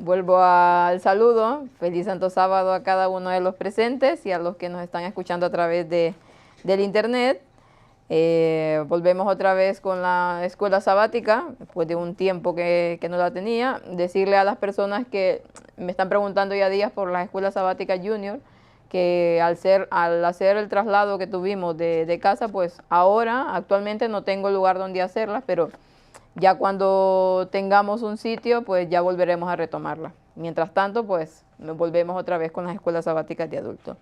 vuelvo al saludo. Feliz Santo Sábado a cada uno de los presentes y a los que nos están escuchando a través del internet. Volvemos otra vez con la escuela sabática, después de un tiempo que no la tenía. Decirle a las personas que me están preguntando ya días por la escuela sabática junior, que al hacer el traslado que tuvimos de casa, pues ahora actualmente no tengo lugar donde hacerlas, pero ya cuando tengamos un sitio, pues ya volveremos a retomarla. Mientras tanto, pues nos volvemos otra vez con las escuelas sabáticas de adultos.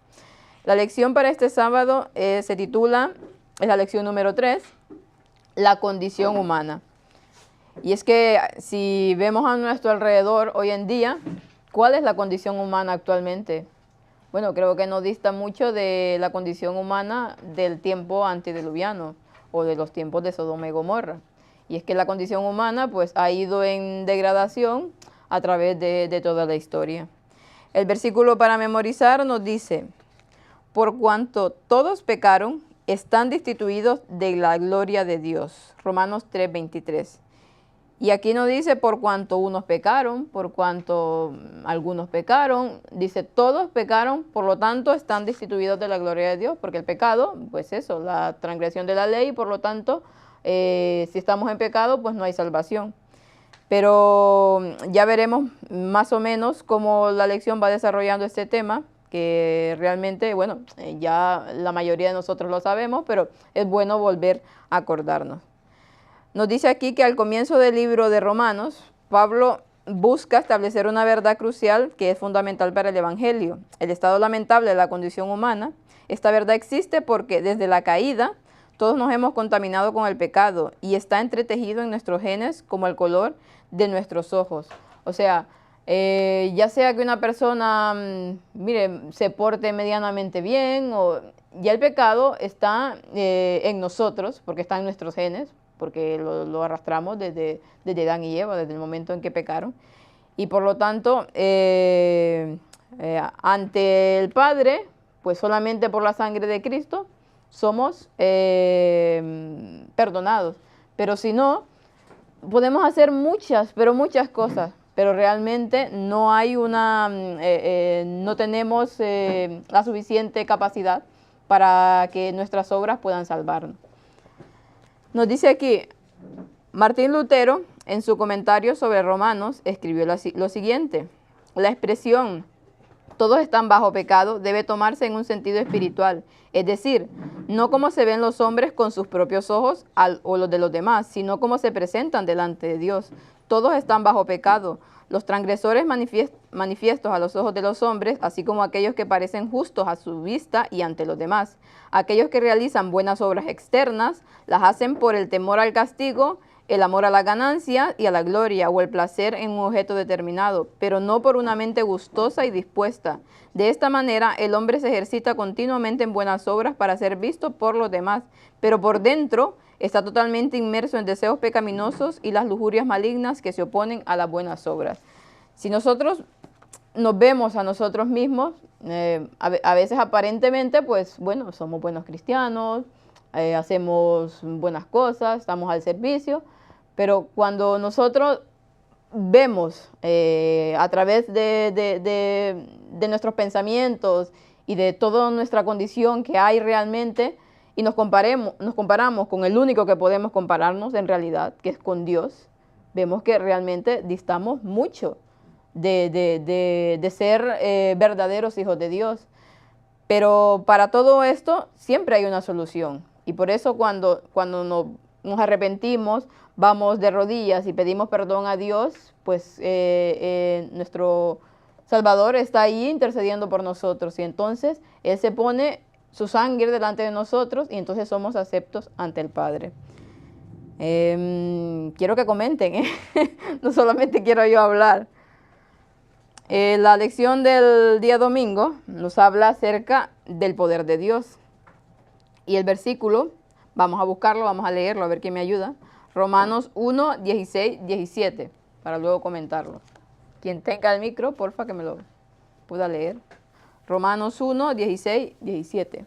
La lección para este sábado se titula, es la lección número 3, la condición humana. Y es que si vemos a nuestro alrededor hoy en día, ¿cuál es la condición humana actualmente? Bueno, creo que no dista mucho de la condición humana del tiempo antediluviano o de los tiempos de Sodoma y Gomorra. Y es que la condición humana pues ha ido en degradación a través de toda la historia. El versículo para memorizar nos dice: por cuanto todos pecaron, están destituidos de la gloria de Dios. Romanos 3:23. Y aquí no dice por cuanto unos pecaron, por cuanto algunos pecaron, dice todos pecaron, por lo tanto están destituidos de la gloria de Dios, porque el pecado, pues eso, la transgresión de la ley, por lo tanto, si estamos en pecado, pues no hay salvación. Pero ya veremos más o menos cómo la lección va desarrollando este tema, que realmente, bueno, ya la mayoría de nosotros lo sabemos, pero es bueno volver a acordarnos. Nos dice aquí que al comienzo del libro de Romanos, Pablo busca establecer una verdad crucial que es fundamental para el Evangelio, el estado lamentable de la condición humana. Esta verdad existe porque desde la caída todos nos hemos contaminado con el pecado y está entretejido en nuestros genes como el color de nuestros ojos. O sea, ya sea que una persona, mire, se porte medianamente bien, o ya el pecado está en nosotros, porque está en nuestros genes, porque lo arrastramos desde Adán y Eva, desde el momento en que pecaron. Y por lo tanto, ante el Padre, pues solamente por la sangre de Cristo somos perdonados. Pero si no, podemos hacer muchas, pero muchas cosas, pero realmente no hay no tenemos la suficiente capacidad para que nuestras obras puedan salvarnos. Nos dice aquí, Martín Lutero, en su comentario sobre Romanos, escribió lo siguiente: la expresión todos están bajo pecado debe tomarse en un sentido espiritual, es decir, no como se ven los hombres con sus propios ojos o los de los demás, sino como se presentan delante de Dios. Todos están bajo pecado, los transgresores manifiestos a los ojos de los hombres, así como aquellos que parecen justos a su vista y ante los demás. Aquellos que realizan buenas obras externas, las hacen por el temor al castigo, el amor a la ganancia y a la gloria o el placer en un objeto determinado, pero no por una mente gustosa y dispuesta. De esta manera, el hombre se ejercita continuamente en buenas obras para ser visto por los demás, pero por dentro está totalmente inmerso en deseos pecaminosos y las lujurias malignas que se oponen a las buenas obras. Si nosotros nos vemos a nosotros mismos, a veces aparentemente, pues bueno, somos buenos cristianos, hacemos buenas cosas, estamos al servicio, pero cuando nosotros vemos a través de nuestros pensamientos y de toda nuestra condición que hay realmente, y nos comparamos con el único que podemos compararnos en realidad, que es con Dios, vemos que realmente distamos mucho de ser verdaderos hijos de Dios. Pero para todo esto siempre hay una solución. Y por eso cuando nos arrepentimos, vamos de rodillas y pedimos perdón a Dios, pues nuestro Salvador está ahí intercediendo por nosotros. Y entonces Él se pone su sangre delante de nosotros y entonces somos aceptos ante el Padre. Quiero que comenten, no solamente quiero yo hablar. La lección del día domingo nos habla acerca del poder de Dios. Y el versículo, vamos a buscarlo, vamos a leerlo, a ver quién me ayuda. Romanos 1, 16, 17, para luego comentarlo. Quien tenga el micro, porfa, que me lo pueda leer. Romanos 1, 16, 17.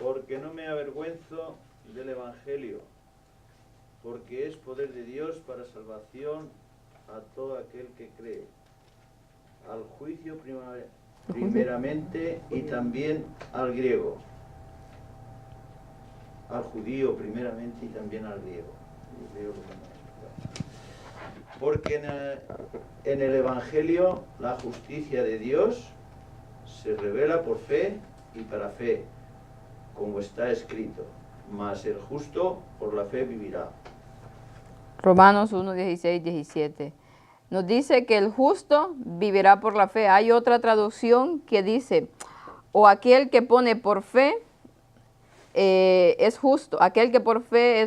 Porque no me avergüenzo del Evangelio, porque es poder de Dios para salvación a todo aquel que cree, al juicio primeramente y también al griego, al judío primeramente y también al griego. Porque en el Evangelio la justicia de Dios se revela por fe y para fe, como está escrito, mas el justo por la fe vivirá. Romanos 1, 16, 17. Nos dice que el justo vivirá por la fe. Hay otra traducción que dice, o aquel que pone por fe es justo, aquel que por fe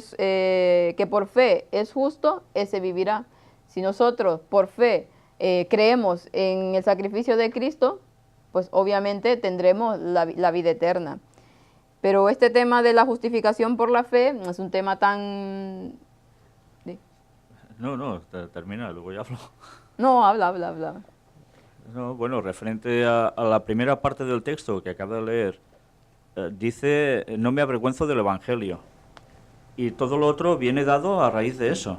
es justo, ese vivirá. Si nosotros por fe creemos en el sacrificio de Cristo, pues obviamente tendremos la vida eterna. Pero este tema de la justificación por la fe es un tema tan... ¿sí? No, termina, luego ya hablo. No, habla. No, bueno, referente a la primera parte del texto que acabo de leer, dice, no me avergüenzo del Evangelio. Y todo lo otro viene dado a raíz de eso.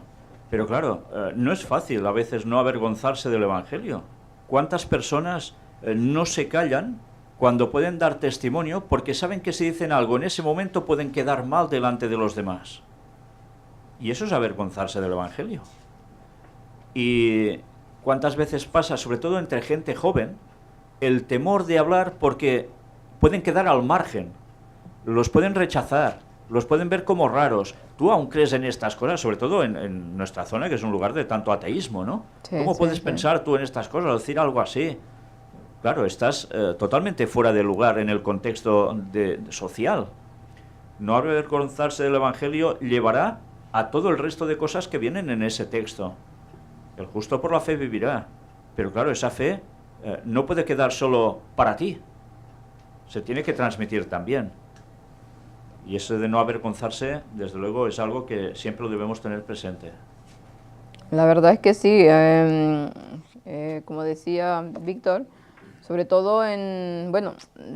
Pero claro, no es fácil a veces no avergonzarse del Evangelio. ¿Cuántas personas no se callan cuando pueden dar testimonio porque saben que si dicen algo en ese momento pueden quedar mal delante de los demás? Y eso es avergonzarse del Evangelio. Y cuántas veces pasa, sobre todo entre gente joven, el temor de hablar porque pueden quedar al margen, los pueden rechazar, los pueden ver como raros. Tú aún crees en estas cosas, sobre todo en nuestra zona, que es un lugar de tanto ateísmo, ¿no? Sí, ¿Cómo puedes sí. pensar tú en estas cosas, decir algo así? Claro, estás totalmente fuera de lugar en el contexto social. No avergonzarse del Evangelio llevará a todo el resto de cosas que vienen en ese texto. El justo por la fe vivirá. Pero claro, esa fe no puede quedar solo para ti. Se tiene que transmitir también. Y eso de no avergonzarse, desde luego, es algo que siempre lo debemos tener presente. La verdad es que sí, como decía Víctor, sobre todo bueno,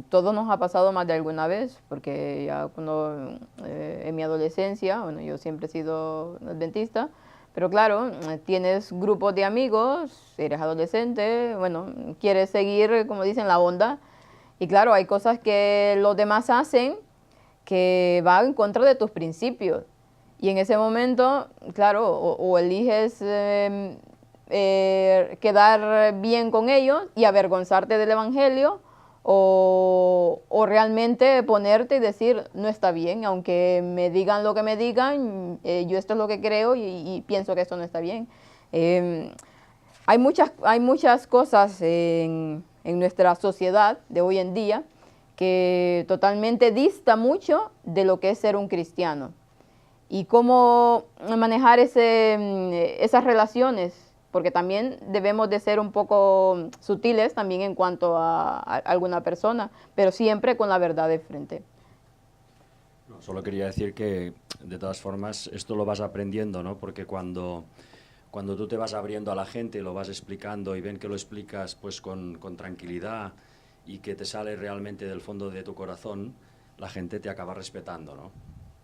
todo nos ha pasado más de alguna vez, porque ya cuando en mi adolescencia, bueno, yo siempre he sido adventista, pero claro, tienes grupos de amigos, eres adolescente, bueno, quieres seguir, como dicen, la onda, y claro, hay cosas que los demás hacen que van en contra de tus principios. Y en ese momento, claro, o eliges quedar bien con ellos y avergonzarte del Evangelio, o realmente ponerte y decir, no está bien, aunque me digan lo que me digan, yo esto es lo que creo y pienso que esto no está bien. Hay muchas cosas en nuestra sociedad de hoy en día que totalmente dista mucho de lo que es ser un cristiano. Y cómo manejar esas relaciones, porque también debemos de ser un poco sutiles también en cuanto a alguna persona, pero siempre con la verdad de frente. No, solo quería decir que, de todas formas, esto lo vas aprendiendo, ¿no? Porque cuando tú te vas abriendo a la gente, lo vas explicando y ven que lo explicas pues con tranquilidad y que te sale realmente del fondo de tu corazón, la gente te acaba respetando, ¿no?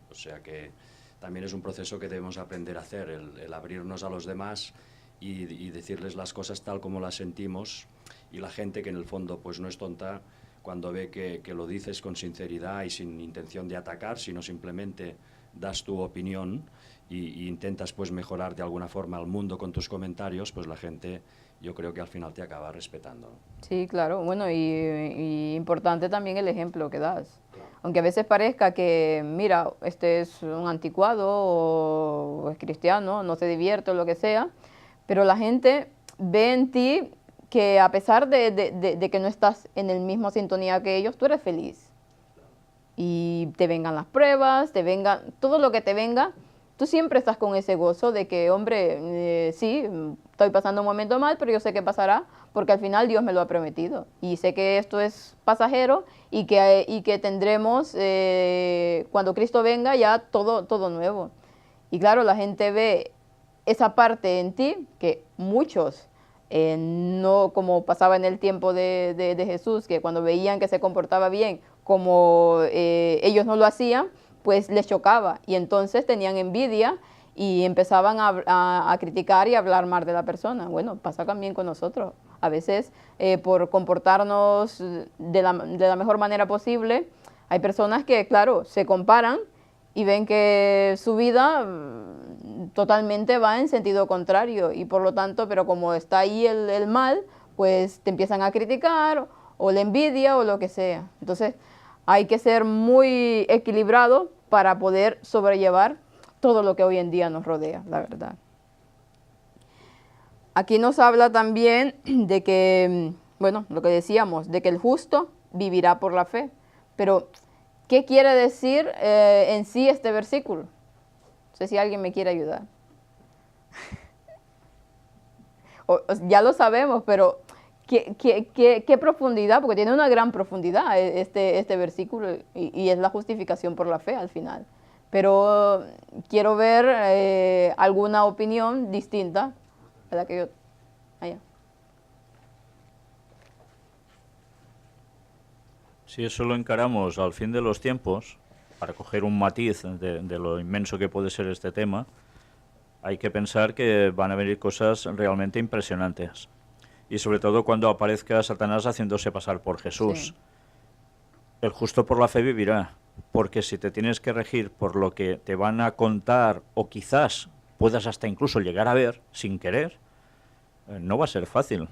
O sea que también es un proceso que debemos aprender a hacer, el abrirnos a los demás y decirles las cosas tal como las sentimos, y la gente que en el fondo pues no es tonta, cuando ve que lo dices con sinceridad y sin intención de atacar, sino simplemente das tu opinión y intentas pues mejorar de alguna forma al mundo con tus comentarios, pues la gente, yo creo que al final te acaba respetando, ¿no? Sí, claro. Bueno, y importante también el ejemplo que das. Aunque a veces parezca que, mira, este es un anticuado o es cristiano, no se divierte o lo que sea, pero la gente ve en ti que a pesar de que no estás en el mismo sintonía que ellos, tú eres feliz. Y te vengan las pruebas, todo lo que te venga, tú siempre estás con ese gozo de que, hombre, sí, estoy pasando un momento mal, pero yo sé que pasará, porque al final Dios me lo ha prometido. Y sé que esto es pasajero y que tendremos, cuando Cristo venga, ya todo nuevo. Y claro, la gente ve esa parte en ti que muchos, no como pasaba en el tiempo de Jesús, que cuando veían que se comportaba bien, como ellos no lo hacían, pues les chocaba y entonces tenían envidia y empezaban a criticar y a hablar mal de la persona. Bueno, pasa también con nosotros. A veces, por comportarnos de la mejor manera posible, hay personas que, claro, se comparan y ven que su vida totalmente va en sentido contrario y por lo tanto, pero como está ahí el mal, pues te empiezan a criticar o la envidia o lo que sea. Entonces hay que ser muy equilibrado para poder sobrellevar todo lo que hoy en día nos rodea, la verdad. Aquí nos habla también de que, bueno, lo que decíamos, de que el justo vivirá por la fe. Pero, ¿qué quiere decir en sí este versículo? No sé si alguien me quiere ayudar. Ya lo sabemos, pero ¿qué profundidad? Porque tiene una gran profundidad este versículo y es la justificación por la fe al final. Pero quiero ver alguna opinión distinta a la que yo... Allá. Si eso lo encaramos al fin de los tiempos, para coger un matiz de lo inmenso que puede ser este tema, hay que pensar que van a venir cosas realmente impresionantes. Y sobre todo cuando aparezca Satanás haciéndose pasar por Jesús. Sí. El justo por la fe vivirá, porque si te tienes que regir por lo que te van a contar o quizás puedas hasta incluso llegar a ver sin querer, no va a ser fácil.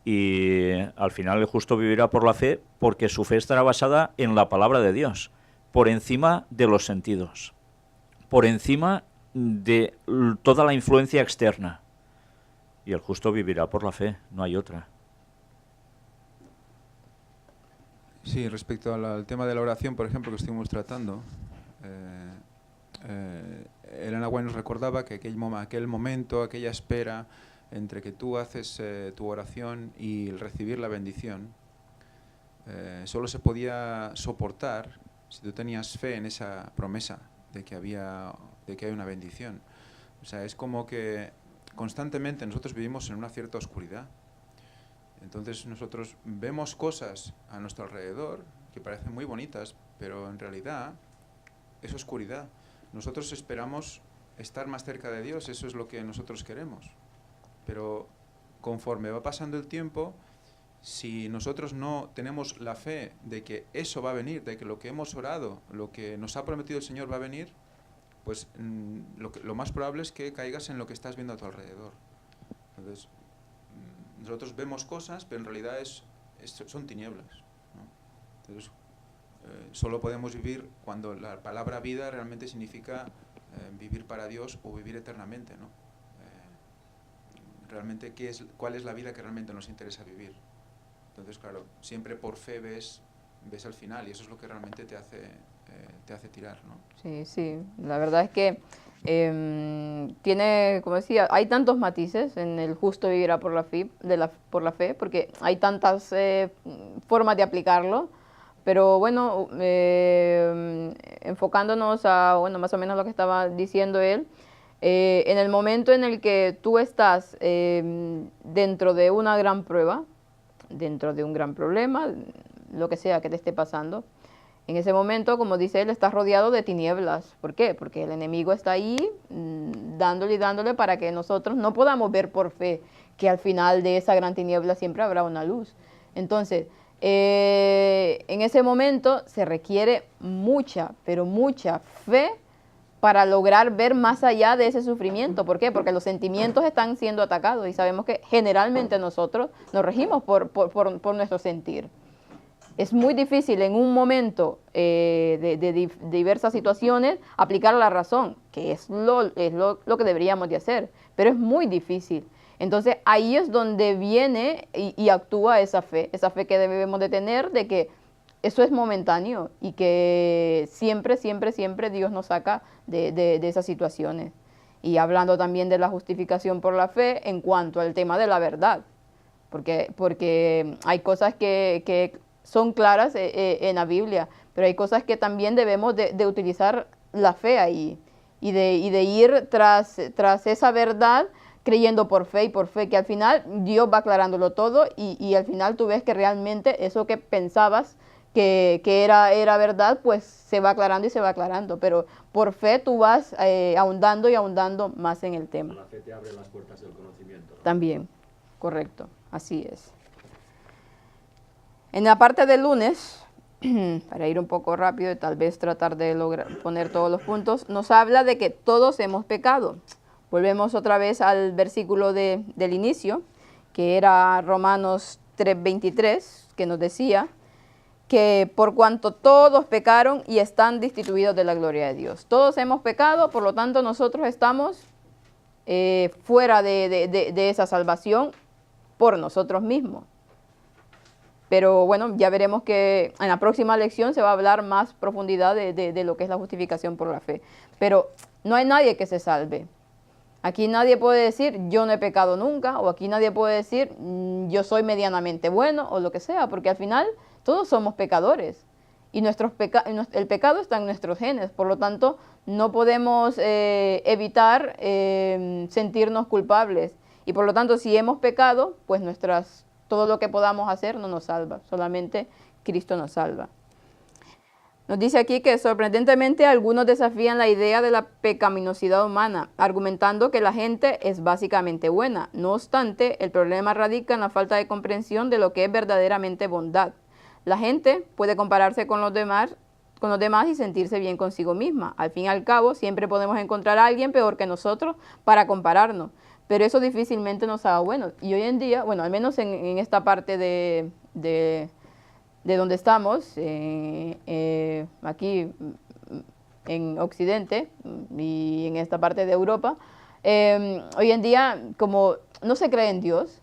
Y al final el justo vivirá por la fe porque su fe estará basada en la palabra de Dios, por encima de los sentidos, por encima de toda la influencia externa. Y el justo vivirá por la fe, no hay otra. Sí, respecto al tema de la oración, por ejemplo, que estuvimos tratando, Elena White nos recordaba que aquel momento, aquella espera entre que tú haces tu oración y el recibir la bendición, solo se podía soportar si tú tenías fe en esa promesa de que hay una bendición. O sea, es como que constantemente nosotros vivimos en una cierta oscuridad. Entonces nosotros vemos cosas a nuestro alrededor que parecen muy bonitas, pero en realidad es oscuridad. Nosotros esperamos estar más cerca de Dios, eso es lo que nosotros queremos. Pero conforme va pasando el tiempo, si nosotros no tenemos la fe de que eso va a venir, de que lo que hemos orado, lo que nos ha prometido el Señor va a venir, pues lo más probable es que caigas en lo que estás viendo a tu alrededor. Entonces, nosotros vemos cosas, pero en realidad son tinieblas, ¿no? Entonces, solo podemos vivir cuando la palabra vida realmente significa vivir para Dios o vivir eternamente, ¿no? Realmente, ¿cuál es la vida que realmente nos interesa vivir? Entonces, claro, siempre por fe ves al final y eso es lo que realmente te hace tirar, ¿no? Sí, sí, la verdad es que tiene, como decía, hay tantos matices en el justo vivirá por la fe, porque hay tantas formas de aplicarlo, pero bueno, enfocándonos a, bueno, más o menos lo que estaba diciendo él, en el momento en el que tú estás dentro de una gran prueba, dentro de un gran problema, lo que sea que te esté pasando, en ese momento, como dice él, estás rodeado de tinieblas. ¿Por qué? Porque el enemigo está ahí dándole y dándole para que nosotros no podamos ver por fe que al final de esa gran tiniebla siempre habrá una luz. Entonces, en ese momento se requiere mucha, pero mucha fe para lograr ver más allá de ese sufrimiento. ¿Por qué? Porque los sentimientos están siendo atacados y sabemos que generalmente nosotros nos regimos por nuestro sentir. Es muy difícil en un momento de diversas situaciones aplicar la razón, que es lo que deberíamos de hacer, pero es muy difícil. Entonces ahí es donde viene y actúa esa fe que debemos de tener de que eso es momentáneo y que siempre, siempre, siempre Dios nos saca de esas situaciones. Y hablando también de la justificación por la fe en cuanto al tema de la verdad, porque hay cosas que son claras en la Biblia, pero hay cosas que también debemos de utilizar la fe ahí y de ir tras esa verdad creyendo por fe, que al final Dios va aclarándolo todo y al final tú ves que realmente eso que pensabas que era verdad, pues se va aclarando y se va aclarando. Pero por fe tú vas ahondando y ahondando más en el tema. La fe te abre las puertas del conocimiento, ¿no? También, correcto, así es. En la parte del lunes, para ir un poco rápido y tal vez tratar de poner todos los puntos, nos habla de que todos hemos pecado. Volvemos otra vez al versículo del inicio, que era Romanos 3:23, que nos decía que por cuanto todos pecaron y están destituidos de la gloria de Dios. Todos hemos pecado, por lo tanto nosotros estamos fuera de esa salvación por nosotros mismos. Pero bueno, ya veremos que en la próxima lección se va a hablar más profundidad de lo que es la justificación por la fe. Pero no hay nadie que se salve. Aquí nadie puede decir, yo no he pecado nunca, o aquí nadie puede decir, yo soy medianamente bueno, o lo que sea, porque al final todos somos pecadores. Y el pecado está en nuestros genes, por lo tanto, no podemos evitar sentirnos culpables. Y por lo tanto, si hemos pecado, pues todo lo que podamos hacer no nos salva, solamente Cristo nos salva. Nos dice aquí que sorprendentemente algunos desafían la idea de la pecaminosidad humana, argumentando que la gente es básicamente buena. No obstante, el problema radica en la falta de comprensión de lo que es verdaderamente bondad. La gente puede compararse con los demás y sentirse bien consigo misma. Al fin y al cabo, siempre podemos encontrar a alguien peor que nosotros para compararnos, pero eso difícilmente nos haga buenos. Y hoy en día, bueno, al menos en esta parte de donde estamos, aquí en Occidente y en esta parte de Europa, hoy en día, como no se cree en Dios,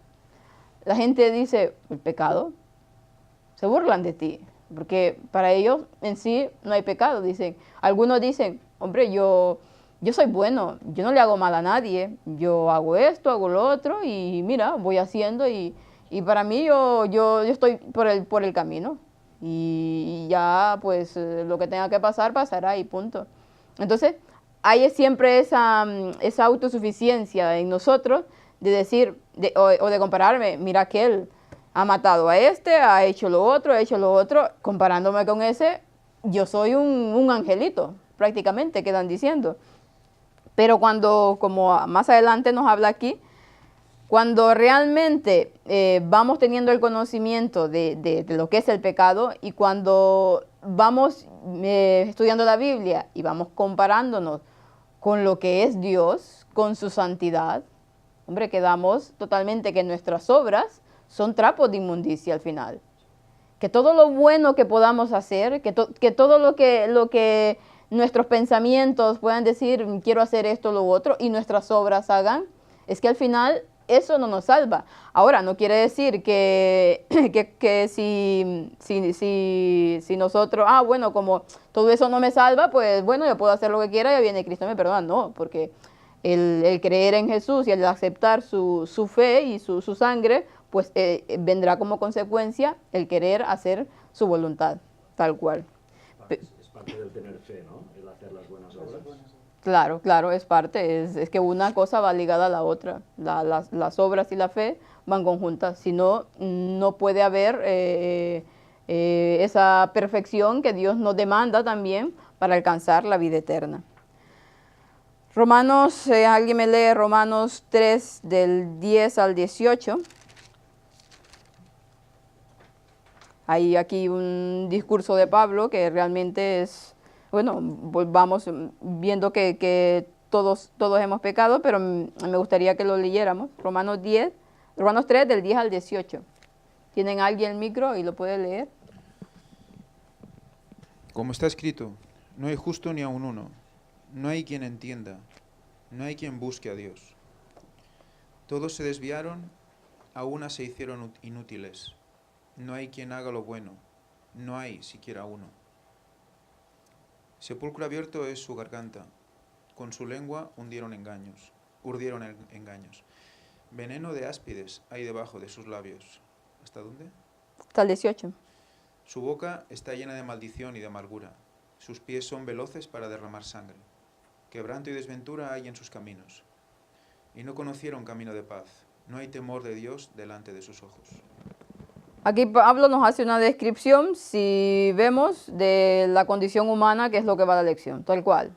la gente dice, el pecado, se burlan de ti, porque para ellos en sí no hay pecado. Algunos dicen, hombre, yo soy bueno, yo no le hago mal a nadie, yo hago esto, hago lo otro, y mira, voy haciendo y para mí yo estoy por el camino. Y ya pues lo que tenga que pasar, pasará y punto. Entonces hay siempre esa autosuficiencia en nosotros de decir, o de compararme, mira aquel ha matado a este, ha hecho lo otro, comparándome con ese, yo soy un angelito, prácticamente, quedan diciendo. Pero cuando, como más adelante nos habla aquí, cuando realmente vamos teniendo el conocimiento de lo que es el pecado y cuando vamos estudiando la Biblia y vamos comparándonos con lo que es Dios, con su santidad, hombre, quedamos totalmente que nuestras obras son trapos de inmundicia al final. Que todo lo bueno que podamos hacer, que todo lo que nuestros pensamientos puedan decir, quiero hacer esto o lo otro, y nuestras obras hagan, es que al final eso no nos salva. Ahora, no quiere decir que si nosotros, bueno, como todo eso no me salva, pues bueno, yo puedo hacer lo que quiera y viene Cristo y me perdona. No, porque el creer en Jesús y el aceptar su fe y su sangre, pues vendrá como consecuencia el querer hacer su voluntad, tal cual. Es parte del tener fe, ¿no? El hacer las buenas obras. Claro, es parte, es que una cosa va ligada a la otra, las obras y la fe van conjuntas, si no, no puede haber esa perfección que Dios nos demanda también para alcanzar la vida eterna. Romanos, alguien me lee Romanos 3 del 10 al 18. Hay aquí un discurso de Pablo que realmente es, bueno, vamos viendo que todos hemos pecado, pero me gustaría que lo leyéramos. Romanos 3 del 10 al 18. ¿Tienen alguien el micro y lo puede leer? Como está escrito, no hay justo ni aun uno, no hay quien entienda, no hay quien busque a Dios. Todos se desviaron, a una se hicieron inútiles. No hay quien haga lo bueno, no hay siquiera uno. Sepulcro abierto es su garganta, con su lengua urdieron engaños. Veneno de áspides hay debajo de sus labios. ¿Hasta dónde? Hasta el 18. Su boca está llena de maldición y de amargura. Sus pies son veloces para derramar sangre. Quebranto y desventura hay en sus caminos. Y no conocieron camino de paz. No hay temor de Dios delante de sus ojos. Aquí Pablo nos hace una descripción, si vemos, de la condición humana, que es lo que va a la lección, tal cual.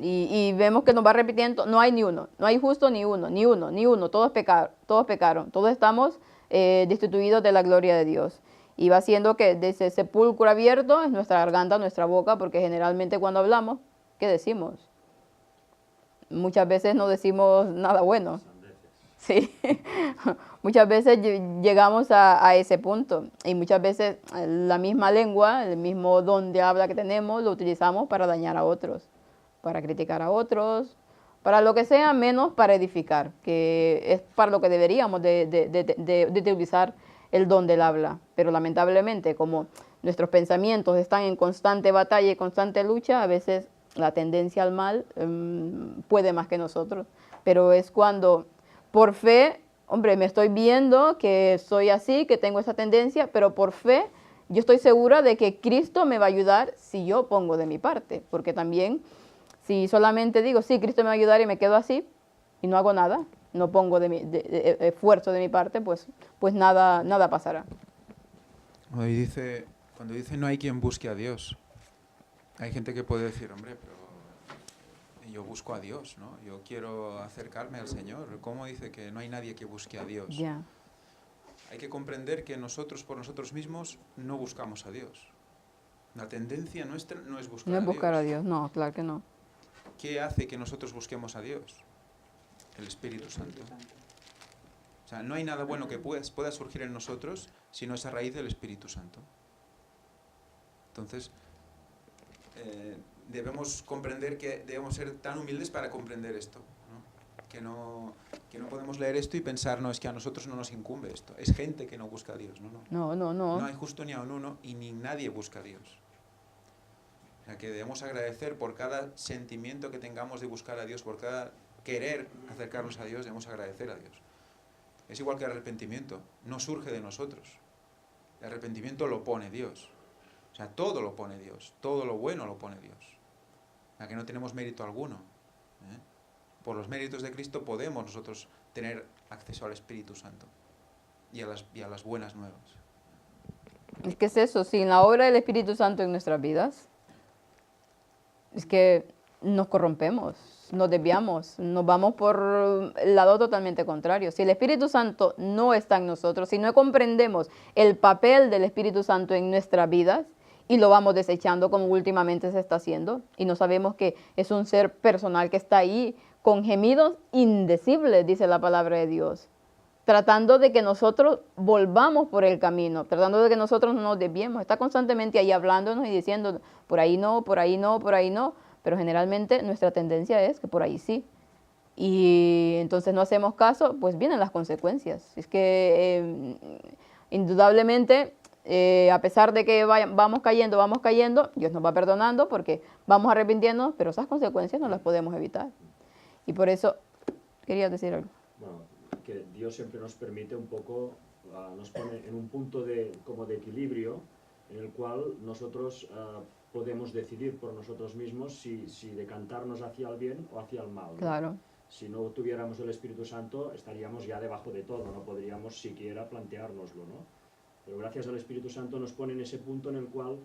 Y vemos que nos va repitiendo, no hay ni uno, no hay justo ni uno, ni uno, ni uno, todos pecaron, todos estamos destituidos de la gloria de Dios. Y va haciendo que de ese sepulcro abierto es nuestra garganta, nuestra boca, porque generalmente cuando hablamos, ¿qué decimos? Muchas veces no decimos nada bueno. Sí, muchas veces llegamos a ese punto y muchas veces la misma lengua, el mismo don de habla que tenemos, lo utilizamos para dañar a otros, para criticar a otros, para lo que sea, menos para edificar, que es para lo que deberíamos de utilizar el don del habla. Pero lamentablemente, como nuestros pensamientos están en constante batalla y constante lucha, a veces la tendencia al mal puede más que nosotros, pero es cuando por fe, hombre, me estoy viendo que soy así, que tengo esa tendencia, pero por fe yo estoy segura de que Cristo me va a ayudar si yo pongo de mi parte. Porque también, si solamente digo, sí, Cristo me va a ayudar y me quedo así y no hago nada, no pongo esfuerzo de mi parte, pues nada pasará. Cuando dice no hay quien busque a Dios, hay gente que puede decir, hombre, pero yo busco a Dios, ¿no? Yo quiero acercarme al Señor. ¿Cómo dice que no hay nadie que busque a Dios? Ya. Hay que comprender que nosotros por nosotros mismos no buscamos a Dios. La tendencia nuestra no es buscar a Dios. No es buscar a Dios, no, claro que no. ¿Qué hace que nosotros busquemos a Dios? El Espíritu Santo. O sea, no hay nada bueno que pueda surgir en nosotros si no es a raíz del Espíritu Santo. Entonces, debemos comprender que debemos ser tan humildes para comprender esto, ¿no? Que no podemos leer esto y pensar, no, es que a nosotros no nos incumbe esto. Es gente que no busca a Dios, No. No hay justo ni a un uno y ni nadie busca a Dios. O sea, que debemos agradecer por cada sentimiento que tengamos de buscar a Dios, por cada querer acercarnos a Dios, debemos agradecer a Dios. Es igual que el arrepentimiento, no surge de nosotros. El arrepentimiento lo pone Dios. O sea, todo lo pone Dios, todo lo bueno lo pone Dios. O sea, que no tenemos mérito alguno. Por los méritos de Cristo podemos nosotros tener acceso al Espíritu Santo y a las buenas nuevas. Es que es eso, sin la obra del Espíritu Santo en nuestras vidas, es que nos corrompemos, nos desviamos, nos vamos por el lado totalmente contrario. Si el Espíritu Santo no está en nosotros, si no comprendemos el papel del Espíritu Santo en nuestras vidas y lo vamos desechando como últimamente se está haciendo y no sabemos que es un ser personal que está ahí con gemidos indecibles, dice la palabra de Dios, tratando de que nosotros volvamos por el camino, tratando de que nosotros no nos desviemos, está constantemente ahí hablándonos y diciendo por ahí no, por ahí no, por ahí no, pero generalmente nuestra tendencia es que por ahí sí. Y entonces no hacemos caso, pues vienen las consecuencias. Es que indudablemente, a pesar de que vamos cayendo, Dios nos va perdonando porque vamos arrepintiendo, pero esas consecuencias no las podemos evitar. Y por eso, quería decir algo. Bueno, que Dios siempre nos permite un poco, nos pone en un punto como de equilibrio, en el cual nosotros podemos decidir por nosotros mismos si decantarnos hacia el bien o hacia el mal, ¿no? Claro. Si no tuviéramos el Espíritu Santo, estaríamos ya debajo de todo, no podríamos siquiera planteárnoslo, ¿no? Pero gracias al Espíritu Santo nos pone en ese punto en el cual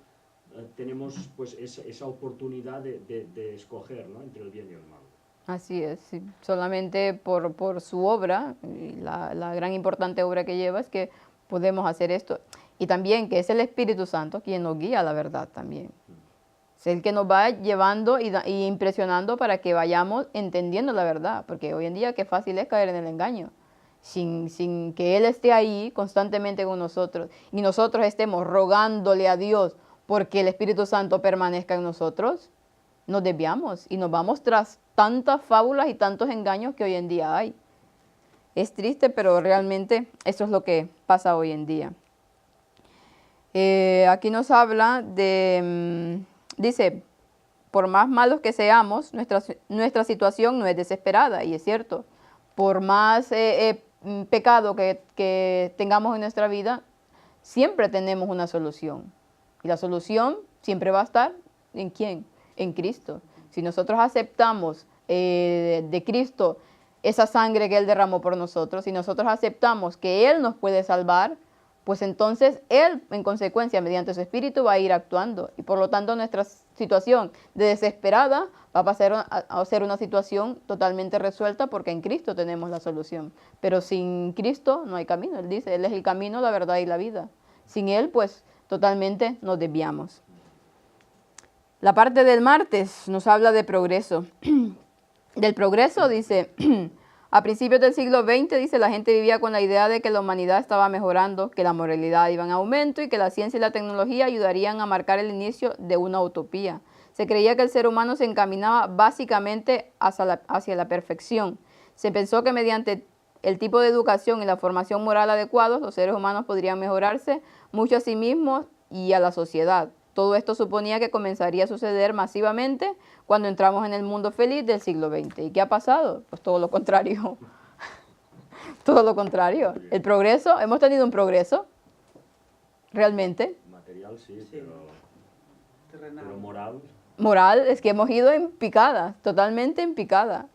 tenemos pues esa oportunidad de escoger, ¿no?, entre el bien y el mal. Así es, sí. Solamente por su obra, y la gran importante obra que lleva, es que podemos hacer esto. Y también que es el Espíritu Santo quien nos guía a la verdad también. Es el que nos va llevando y impresionando para que vayamos entendiendo la verdad. Porque hoy en día qué fácil es caer en el engaño. Sin que Él esté ahí constantemente con nosotros y nosotros estemos rogándole a Dios porque el Espíritu Santo permanezca en nosotros, nos desviamos y nos vamos tras tantas fábulas y tantos engaños que hoy en día hay. Es triste, pero realmente eso es lo que pasa hoy en día. Aquí nos habla de, dice, por más malos que seamos, nuestra situación no es desesperada, y es cierto. Por más pecado que tengamos en nuestra vida, siempre tenemos una solución. Y la solución siempre va a estar ¿en quién? En Cristo. Si nosotros aceptamos de Cristo esa sangre que Él derramó por nosotros, si nosotros aceptamos que Él nos puede salvar, pues entonces Él, en consecuencia, mediante su Espíritu, va a ir actuando. Y por lo tanto, nuestra situación de desesperada va a pasar a ser una situación totalmente resuelta, porque en Cristo tenemos la solución. Pero sin Cristo no hay camino. Él dice, Él es el camino, la verdad y la vida. Sin Él, pues, totalmente nos desviamos. La parte del martes nos habla de progreso. Del progreso, dice... A principios del siglo XX, dice, la gente vivía con la idea de que la humanidad estaba mejorando, que la moralidad iba en aumento y que la ciencia y la tecnología ayudarían a marcar el inicio de una utopía. Se creía que el ser humano se encaminaba básicamente hacia la perfección. Se pensó que mediante el tipo de educación y la formación moral adecuados, los seres humanos podrían mejorarse mucho a sí mismos y a la sociedad. Todo esto suponía que comenzaría a suceder masivamente cuando entramos en el mundo feliz del siglo XX. ¿Y qué ha pasado? Pues todo lo contrario. Todo lo contrario. El progreso, hemos tenido un progreso, realmente. Material sí, pero moral. Moral es que hemos ido en picada, totalmente en picada.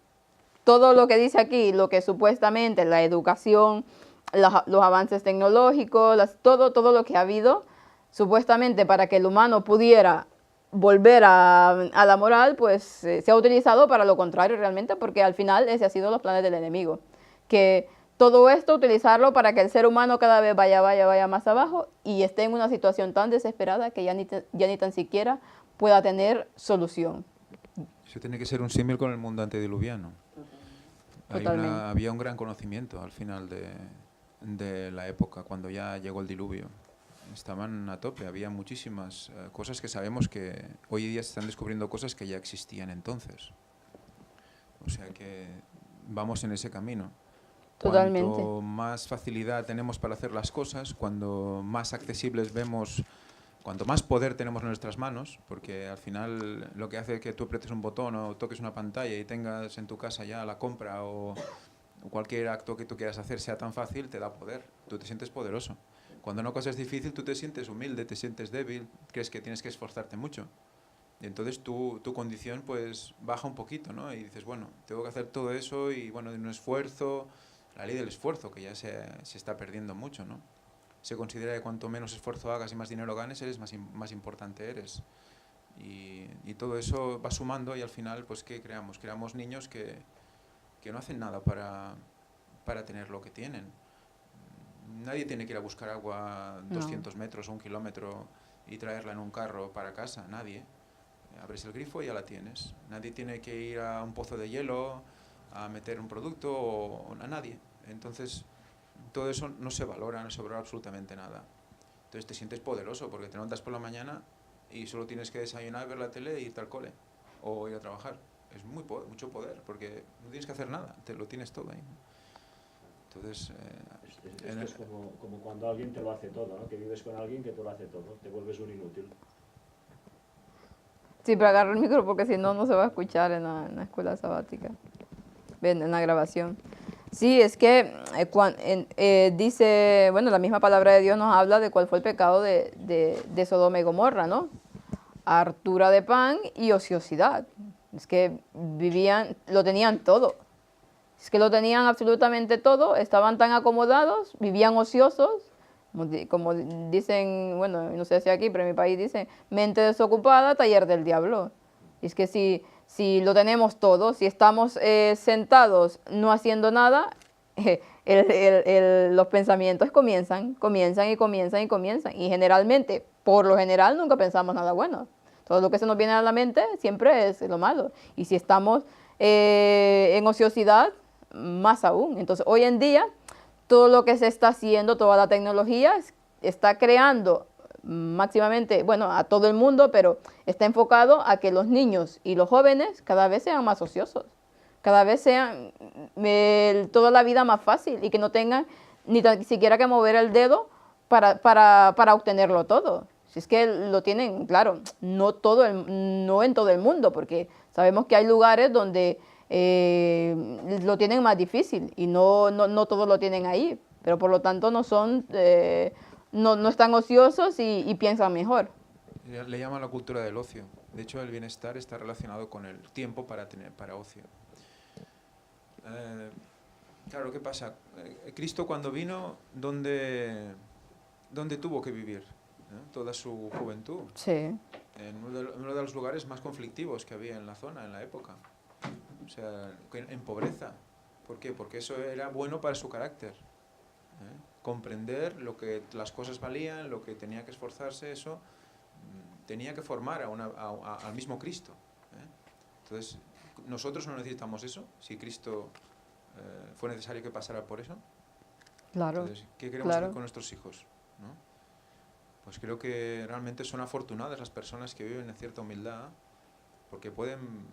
Todo lo que dice aquí, lo que supuestamente la educación, los avances tecnológicos, todo lo que ha habido, supuestamente para que el humano pudiera volver a la moral, pues se ha utilizado para lo contrario realmente, porque al final ese ha sido los planes del enemigo. Que todo esto utilizarlo para que el ser humano cada vez vaya más abajo y esté en una situación tan desesperada que ya ni tan siquiera pueda tener solución. Eso tiene que ser un símil con el mundo antediluviano. Había un gran conocimiento al final de la época, cuando ya llegó el diluvio. Estaban a tope, había muchísimas cosas que sabemos que hoy día se están descubriendo, cosas que ya existían entonces. O sea que vamos en ese camino. Totalmente. Cuanto más facilidad tenemos para hacer las cosas, cuando más accesibles vemos, cuanto más poder tenemos en nuestras manos, porque al final lo que hace que tú apretes un botón o toques una pantalla y tengas en tu casa ya la compra o cualquier acto que tú quieras hacer sea tan fácil, te da poder, tú te sientes poderoso. Cuando una cosa es difícil, tú te sientes humilde, te sientes débil, crees que tienes que esforzarte mucho. Y entonces tu condición pues baja un poquito, ¿no? Y dices, bueno, tengo que hacer todo eso y bueno, de un esfuerzo, la ley del esfuerzo, que ya se está perdiendo mucho, ¿no? Se considera que cuanto menos esfuerzo hagas y más dinero ganes, más importante eres. Y todo eso va sumando y al final, pues, ¿qué creamos? Creamos niños que no hacen nada para tener lo que tienen. Nadie tiene que ir a buscar agua 200 metros o 1 kilómetro y traerla en un carro para casa, nadie. Abres el grifo y ya la tienes. Nadie tiene que ir a un pozo de hielo a meter un producto o a nadie. Entonces, todo eso no se valora absolutamente nada. Entonces te sientes poderoso porque te levantas por la mañana y solo tienes que desayunar, ver la tele e irte al cole o ir a trabajar. Es mucho poder porque no tienes que hacer nada, te lo tienes todo ahí. Entonces, esto es como cuando alguien te lo hace todo, ¿no? Que vives con alguien que te lo hace todo, te vuelves un inútil. Sí, pero agarro el micro porque si no, no se va a escuchar en la escuela sabática, en la grabación. Sí, es que dice, bueno, la misma palabra de Dios nos habla de cuál fue el pecado de Sodoma y Gomorra, ¿no? Hartura de pan y ociosidad. Es que lo tenían todo. Es que lo tenían absolutamente todo, estaban tan acomodados, vivían ociosos, como dicen, bueno, no sé si aquí, pero en mi país dicen, mente desocupada, taller del diablo. Y es que si lo tenemos todo, si estamos sentados no haciendo nada, los pensamientos comienzan. Y generalmente, por lo general, nunca pensamos nada bueno. Todo lo que se nos viene a la mente siempre es lo malo. Y si estamos en ociosidad, más aún. Entonces, hoy en día, todo lo que se está haciendo, toda la tecnología, está creando máximamente, bueno, a todo el mundo, pero está enfocado a que los niños y los jóvenes cada vez sean más ociosos, cada vez sean toda la vida más fácil y que no tengan ni tan siquiera que mover el dedo para obtenerlo todo. Si es que lo tienen, claro, no en todo el mundo, porque sabemos que hay lugares donde lo tienen más difícil y no todos lo tienen ahí, pero por lo tanto no están ociosos y piensan mejor. Le llaman la cultura del ocio. De hecho, el bienestar está relacionado con el tiempo para ocio. Claro, ¿qué pasa? Cristo cuando vino, ¿dónde donde tuvo que vivir toda su juventud, Sí, en uno de los lugares más conflictivos que había en la zona, en la época. O sea, en pobreza. ¿Por qué? Porque eso era bueno para su carácter. Comprender lo que las cosas valían, lo que tenía que esforzarse, eso tenía que formar al mismo Cristo. Entonces, nosotros no necesitamos eso, si Cristo fue necesario que pasara por eso. claro. Entonces, ¿qué queremos claro. hacer con nuestros hijos? ¿No? Pues creo que realmente son afortunadas las personas que viven en cierta humildad, porque pueden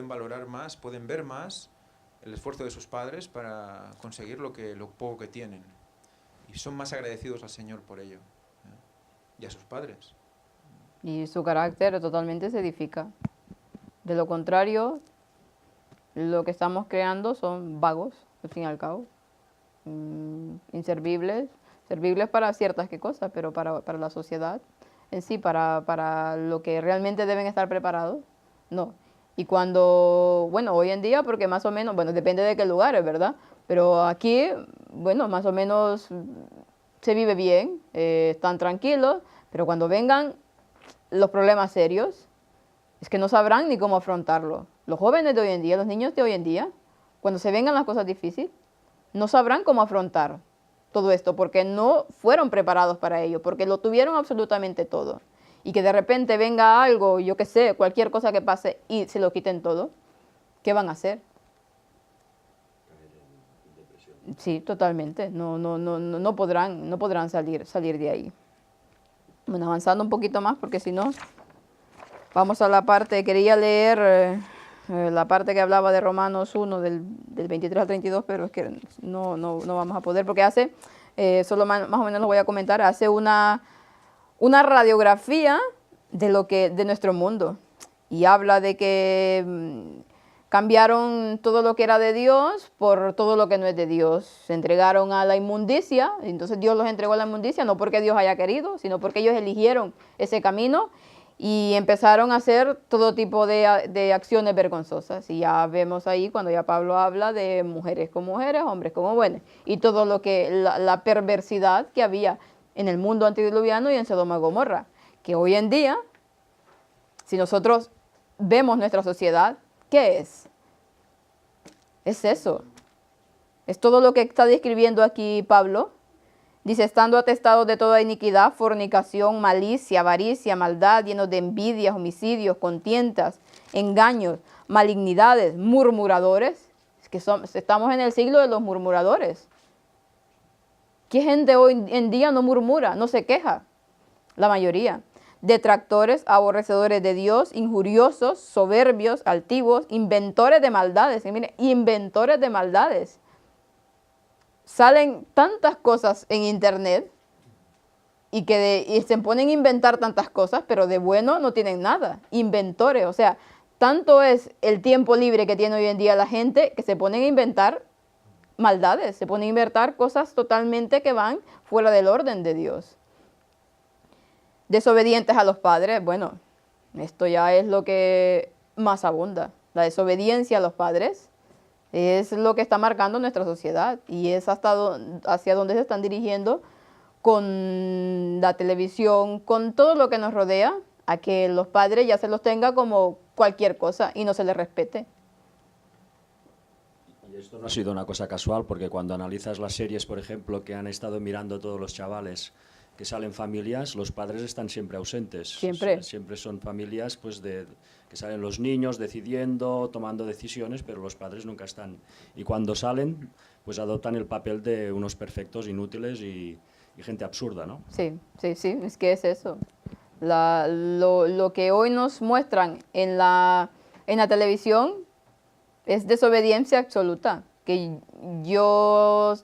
valorar más, pueden ver más el esfuerzo de sus padres para conseguir lo poco que tienen. Y son más agradecidos al Señor por ello. Y a sus padres. Y su carácter totalmente se edifica. De lo contrario, lo que estamos creando son vagos, al fin y al cabo. Inservibles, servibles para ciertas cosas, pero para la sociedad en sí, para lo que realmente deben estar preparados, no. Y cuando, bueno, hoy en día, porque más o menos, bueno, depende de qué lugares, ¿verdad? Pero aquí, bueno, más o menos se vive bien, están tranquilos, pero cuando vengan los problemas serios, es que no sabrán ni cómo afrontarlo. Los jóvenes de hoy en día, los niños de hoy en día, cuando se vengan las cosas difíciles, no sabrán cómo afrontar todo esto, porque no fueron preparados para ello, porque lo tuvieron absolutamente todo. Y que de repente venga algo, yo qué sé, cualquier cosa que pase y se lo quiten todo, ¿qué van a hacer? Sí, totalmente. No podrán salir de ahí. Bueno, avanzando un poquito más, porque si no, vamos a la parte, quería leer la parte que hablaba de Romanos 1, del 23 al 32, pero es que no vamos a poder, porque hace, solo más o menos lo voy a comentar, hace una radiografía de nuestro mundo. Y habla de que cambiaron todo lo que era de Dios por todo lo que no es de Dios. Se entregaron a la inmundicia, entonces Dios los entregó a la inmundicia, no porque Dios haya querido, sino porque ellos eligieron ese camino y empezaron a hacer todo tipo de acciones vergonzosas. Y ya vemos ahí cuando ya Pablo habla de mujeres con mujeres, hombres como buenos, y todo lo que, la perversidad que había en el mundo antediluviano y en Sodoma y Gomorra, que hoy en día, si nosotros vemos nuestra sociedad, ¿qué es? Es eso. Es todo lo que está describiendo aquí Pablo. Dice, estando atestados de toda iniquidad, fornicación, malicia, avaricia, maldad, llenos de envidias, homicidios, contiendas, engaños, malignidades, murmuradores. Es que estamos en el siglo de los murmuradores. ¿Qué gente hoy en día no murmura, no se queja? La mayoría. Detractores, aborrecedores de Dios, injuriosos, soberbios, altivos, inventores de maldades. Y mire, inventores de maldades. Salen tantas cosas en internet y se ponen a inventar tantas cosas, pero de bueno no tienen nada. Inventores, o sea, tanto es el tiempo libre que tiene hoy en día la gente que se ponen a inventar maldades, se ponen a inventar cosas totalmente que van fuera del orden de Dios. Desobedientes a los padres, bueno, esto ya es lo que más abunda. La desobediencia a los padres es lo que está marcando nuestra sociedad y es hacia donde se están dirigiendo con la televisión, con todo lo que nos rodea, a que los padres ya se los tenga como cualquier cosa y no se les respete. Y esto no ha sido una cosa casual, porque cuando analizas las series, por ejemplo, que han estado mirando todos los chavales que salen familias, los padres están siempre ausentes. Siempre. Siempre son familias pues que salen los niños decidiendo, tomando decisiones, pero los padres nunca están. Y cuando salen, pues adoptan el papel de unos perfectos inútiles y gente absurda, ¿no? Sí, es que es eso. Lo que hoy nos muestran en la televisión es desobediencia absoluta. Que yo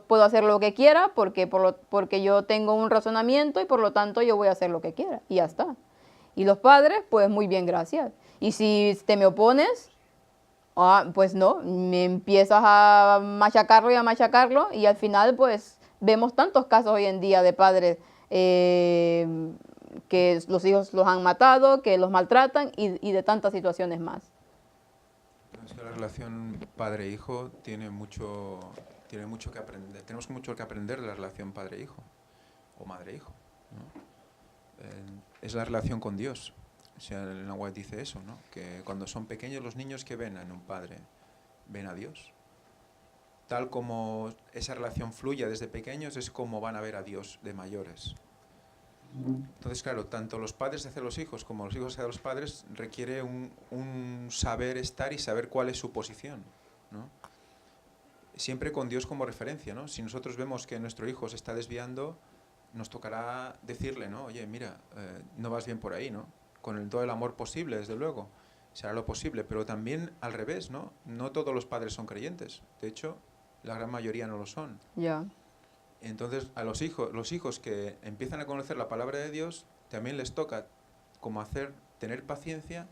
puedo hacer lo que quiera porque yo tengo un razonamiento y por lo tanto yo voy a hacer lo que quiera y ya está. Y los padres, pues muy bien, gracias. Y si te me opones, pues no, me empiezas a machacarlo y al final pues vemos tantos casos hoy en día de padres que los hijos los han matado, que los maltratan y de tantas situaciones más. Es que la relación padre-hijo tiene mucho que aprender. Tenemos mucho que aprender de la relación padre-hijo. o madre-hijo, ¿no? Es la relación con Dios. O sea, el Nahuatl dice eso, ¿no? Que cuando son pequeños los niños que ven en un padre, ven a Dios. Tal como esa relación fluye desde pequeños es como van a ver a Dios de mayores. Entonces, claro, tanto los padres hacia los hijos como los hijos hacia los padres requiere un saber estar y saber cuál es su posición, ¿no? Siempre con Dios como referencia, ¿no? Si nosotros vemos que nuestro hijo se está desviando, nos tocará decirle, ¿no? Oye, mira, no vas bien por ahí, ¿no? Con todo el amor posible, desde luego, será lo posible, pero también al revés, ¿no? No todos los padres son creyentes, de hecho, la gran mayoría no lo son. Ya. Entonces, a los hijos que empiezan a conocer la palabra de Dios, también les toca como tener paciencia,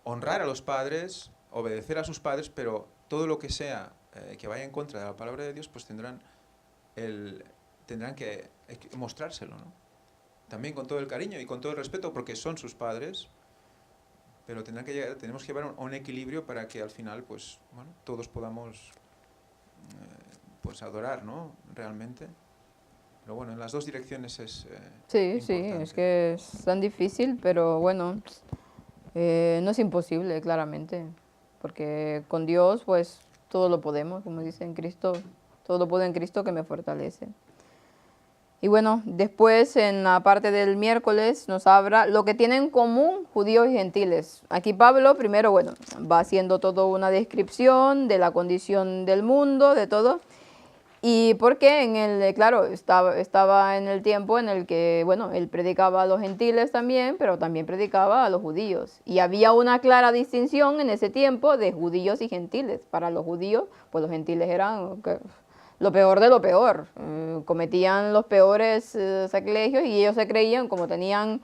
honrar a los padres, obedecer a sus padres, pero todo lo que sea que vaya en contra de la palabra de Dios, pues tendrán que mostrárselo, ¿no? También con todo el cariño y con todo el respeto, porque son sus padres, pero tenemos que llevar a un equilibrio para que al final, pues, bueno, todos podamos pues adorar, ¿no? Realmente. Pero bueno, en las dos direcciones es Sí, sí, es que es tan difícil, pero bueno, no es imposible, claramente, porque con Dios, pues, todo lo podemos, como dice en Cristo, todo lo puedo en Cristo que me fortalece. Y bueno, después en la parte del miércoles nos habla lo que tienen en común judíos y gentiles. Aquí Pablo primero, bueno, va haciendo toda una descripción de la condición del mundo, de todo. Y porque claro, estaba en el tiempo en el que, bueno, él predicaba a los gentiles también, pero también predicaba a los judíos. Y había una clara distinción en ese tiempo de judíos y gentiles. Para los judíos, pues los gentiles eran lo peor de lo peor. Cometían los peores sacrilegios y ellos se creían, como tenían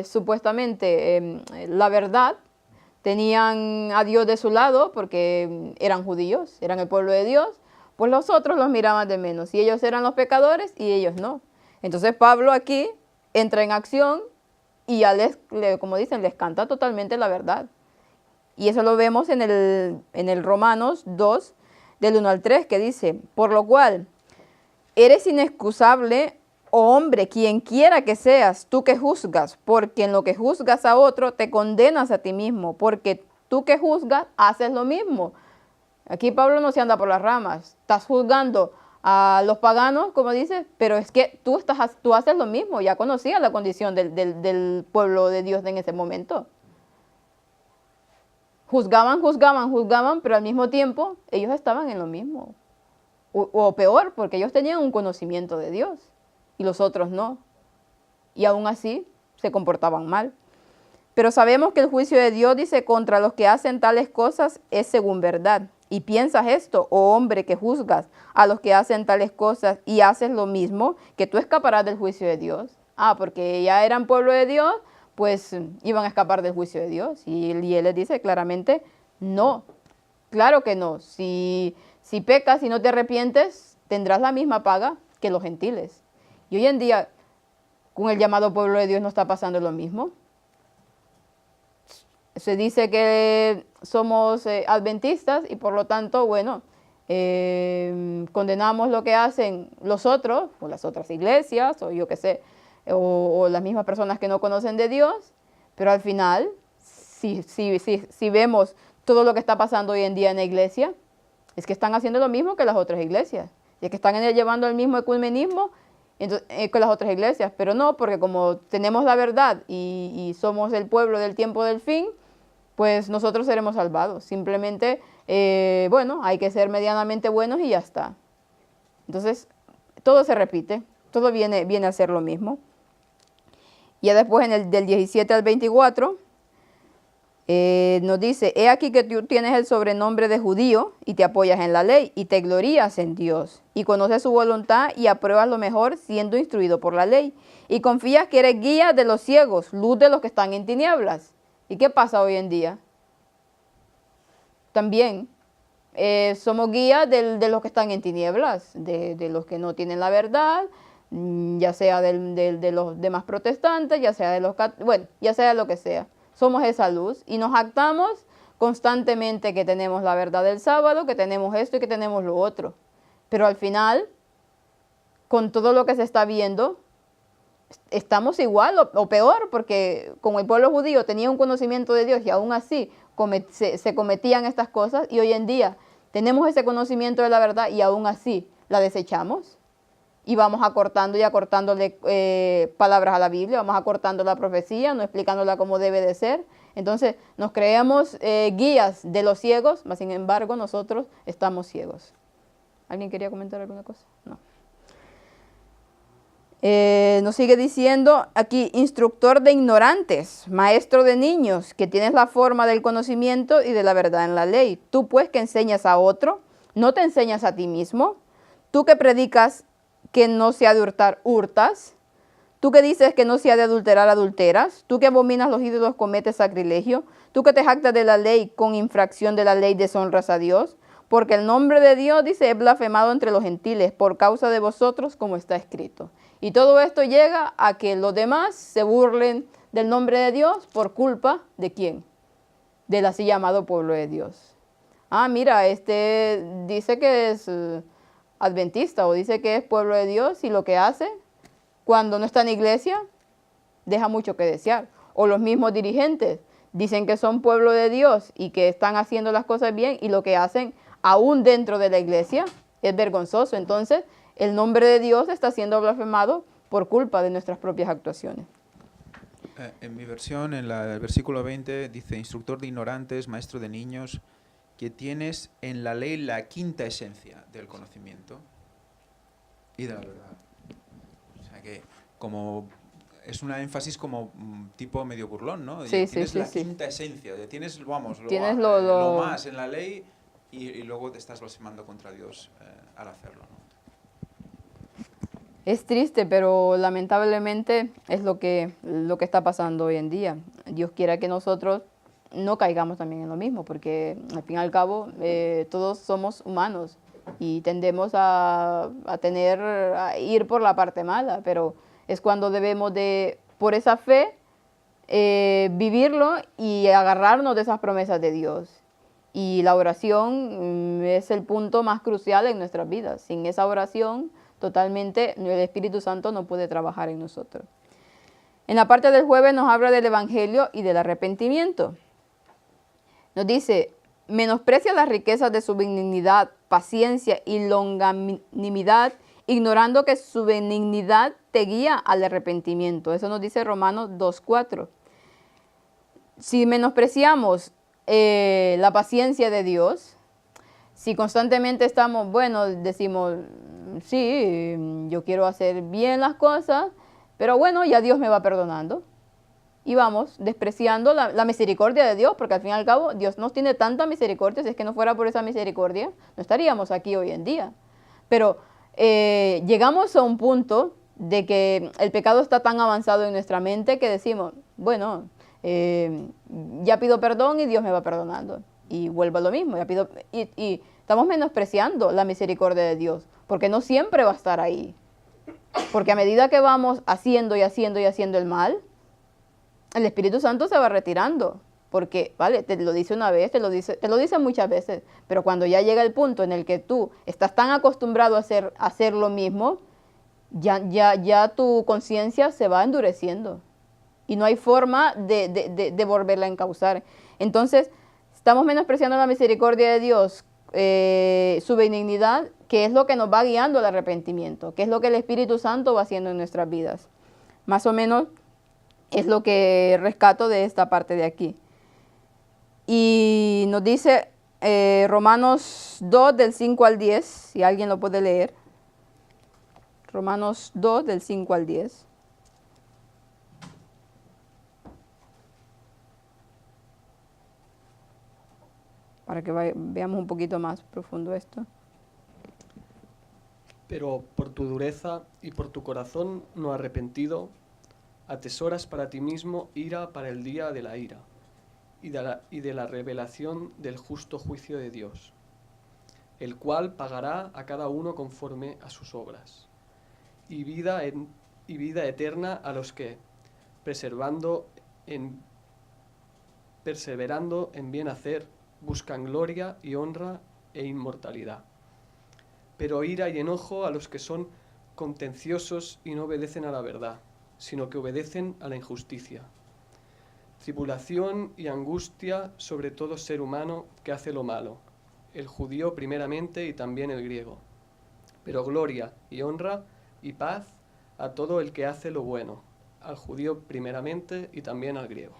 supuestamente la verdad, tenían a Dios de su lado porque eran judíos, eran el pueblo de Dios. Pues los otros los miraban de menos, y ellos eran los pecadores y ellos no. Entonces Pablo aquí entra en acción y ya como dicen, les canta totalmente la verdad. Y eso lo vemos en el Romanos 2, del 1 al 3, que dice, por lo cual, eres inexcusable, oh hombre, quien quiera que seas, tú que juzgas, porque en lo que juzgas a otro, te condenas a ti mismo, porque tú que juzgas, haces lo mismo. Aquí Pablo no se anda por las ramas. Estás juzgando a los paganos, como dices, pero es que tú haces lo mismo. Ya conocías la condición del pueblo de Dios en ese momento. Juzgaban, pero al mismo tiempo ellos estaban en lo mismo. O peor, porque ellos tenían un conocimiento de Dios y los otros no. Y aún así se comportaban mal. Pero sabemos que el juicio de Dios, dice, contra los que hacen tales cosas es según verdad. Y piensas esto, oh hombre, que juzgas a los que hacen tales cosas y haces lo mismo, que tú escaparás del juicio de Dios. Porque ya eran pueblo de Dios, pues iban a escapar del juicio de Dios. Y él les dice claramente, no, claro que no. Si pecas y no te arrepientes, tendrás la misma paga que los gentiles. Y hoy en día, con el llamado pueblo de Dios, ¿no está pasando lo mismo? Se dice que somos adventistas y por lo tanto, bueno, condenamos lo que hacen los otros, o las otras iglesias, o yo qué sé, o las mismas personas que no conocen de Dios, pero al final, si vemos todo lo que está pasando hoy en día en la iglesia, es que están haciendo lo mismo que las otras iglesias, y es que están llevando el mismo ecumenismo que las otras iglesias, pero no, porque como tenemos la verdad y somos el pueblo del tiempo del fin, pues nosotros seremos salvados. Simplemente, bueno, hay que ser medianamente buenos y ya está. Entonces, todo se repite, todo viene a ser lo mismo. Ya después, del 17 al 24, nos dice, he aquí que tú tienes el sobrenombre de judío y te apoyas en la ley y te glorías en Dios y conoces su voluntad y apruebas lo mejor siendo instruido por la ley y confías que eres guía de los ciegos, luz de los que están en tinieblas. ¿Y qué pasa hoy en día? También somos guías de los que están en tinieblas, de los que no tienen la verdad, ya sea de los demás protestantes, ya sea de los bueno, ya sea lo que sea. Somos esa luz y nos jactamos constantemente que tenemos la verdad del sábado, que tenemos esto y que tenemos lo otro. Pero al final, con todo lo que se está viendo, estamos igual o peor, porque como el pueblo judío tenía un conocimiento de Dios y aún así se cometían estas cosas, y hoy en día tenemos ese conocimiento de la verdad y aún así la desechamos y vamos acortando y acortándole palabras a la Biblia, vamos acortando la profecía, no explicándola como debe de ser. Entonces nos creemos guías de los ciegos, mas sin embargo nosotros estamos ciegos. ¿Alguien quería comentar alguna cosa? No. Nos sigue diciendo aquí, instructor de ignorantes, maestro de niños, que tienes la forma del conocimiento y de la verdad en la ley. Tú pues que enseñas a otro, ¿no te enseñas a ti mismo? Tú que predicas que no se ha de hurtar, hurtas. Tú que dices que no se ha de adulterar, adulteras. Tú que abominas los ídolos, cometes sacrilegio. Tú que te jactas de la ley, con infracción de la ley deshonras a Dios. Porque el nombre de Dios, dice, es blasfemado entre los gentiles por causa de vosotros, como está escrito. Y todo esto llega a que los demás se burlen del nombre de Dios por culpa de ¿quién? Del así llamado pueblo de Dios. Ah, mira, este dice que es adventista o dice que es pueblo de Dios, y lo que hace cuando no está en iglesia deja mucho que desear. O los mismos dirigentes dicen que son pueblo de Dios y que están haciendo las cosas bien, y lo que hacen aún dentro de la iglesia es vergonzoso. Entonces el nombre de Dios está siendo blasfemado por culpa de nuestras propias actuaciones. En mi versión, en el versículo 20, dice, instructor de ignorantes, maestro de niños, que tienes en la ley la quinta esencia del conocimiento y de la verdad. O sea que como es una énfasis como tipo medio burlón, ¿no? Sí, tienes sí, la sí. quinta esencia, tienes, vamos, Tienes lo más en la ley, y luego te estás blasfemando contra Dios al hacerlo, ¿no? Es triste, pero lamentablemente es lo que está pasando hoy en día. Dios quiera que nosotros no caigamos también en lo mismo, porque al fin y al cabo todos somos humanos y tendemos a ir por la parte mala, pero es cuando debemos de, por esa fe, vivirlo y agarrarnos de esas promesas de Dios. Y la oración es el punto más crucial en nuestras vidas. Sin esa oración, totalmente, el Espíritu Santo no puede trabajar en nosotros. En la parte del jueves nos habla del Evangelio y del arrepentimiento. Nos dice, menosprecia las riquezas de su benignidad, paciencia y longanimidad, ignorando que su benignidad te guía al arrepentimiento. Eso nos dice Romanos 2:4. Si menospreciamos la paciencia de Dios, si constantemente estamos, bueno, decimos, sí, yo quiero hacer bien las cosas, pero bueno, ya Dios me va perdonando. Y vamos despreciando la misericordia de Dios, porque al fin y al cabo Dios nos tiene tanta misericordia. Si es que no fuera por esa misericordia, no estaríamos aquí hoy en día. Pero llegamos a un punto de que el pecado está tan avanzado en nuestra mente que decimos, bueno, ya pido perdón y Dios me va perdonando. Y vuelvo a lo mismo, y estamos menospreciando la misericordia de Dios, porque no siempre va a estar ahí. Porque a medida que vamos haciendo y haciendo y haciendo el mal, el Espíritu Santo se va retirando. Porque, vale, te lo dice una vez, te lo dice muchas veces, pero cuando ya llega el punto en el que tú estás tan acostumbrado a hacer lo mismo, ya tu conciencia se va endureciendo. Y no hay forma de volverla a encauzar. Entonces, estamos menospreciando la misericordia de Dios, su benignidad, que es lo que nos va guiando al arrepentimiento, que es lo que el Espíritu Santo va haciendo en nuestras vidas. Más o menos es lo que rescato de esta parte de aquí. Y nos dice Romanos 2, del 5 al 10, si alguien lo puede leer. Romanos 2, del 5 al 10. Para que veamos un poquito más profundo esto. Pero por tu dureza y por tu corazón no arrepentido, atesoras para ti mismo ira para el día de la ira y de la revelación del justo juicio de Dios, el cual pagará a cada uno conforme a sus obras, y vida eterna a los que, perseverando en bien hacer, buscan gloria y honra e inmortalidad. Pero ira y enojo a los que son contenciosos y no obedecen a la verdad, sino que obedecen a la injusticia. Tribulación y angustia sobre todo ser humano que hace lo malo, el judío primeramente y también el griego. Pero gloria y honra y paz a todo el que hace lo bueno, al judío primeramente y también al griego.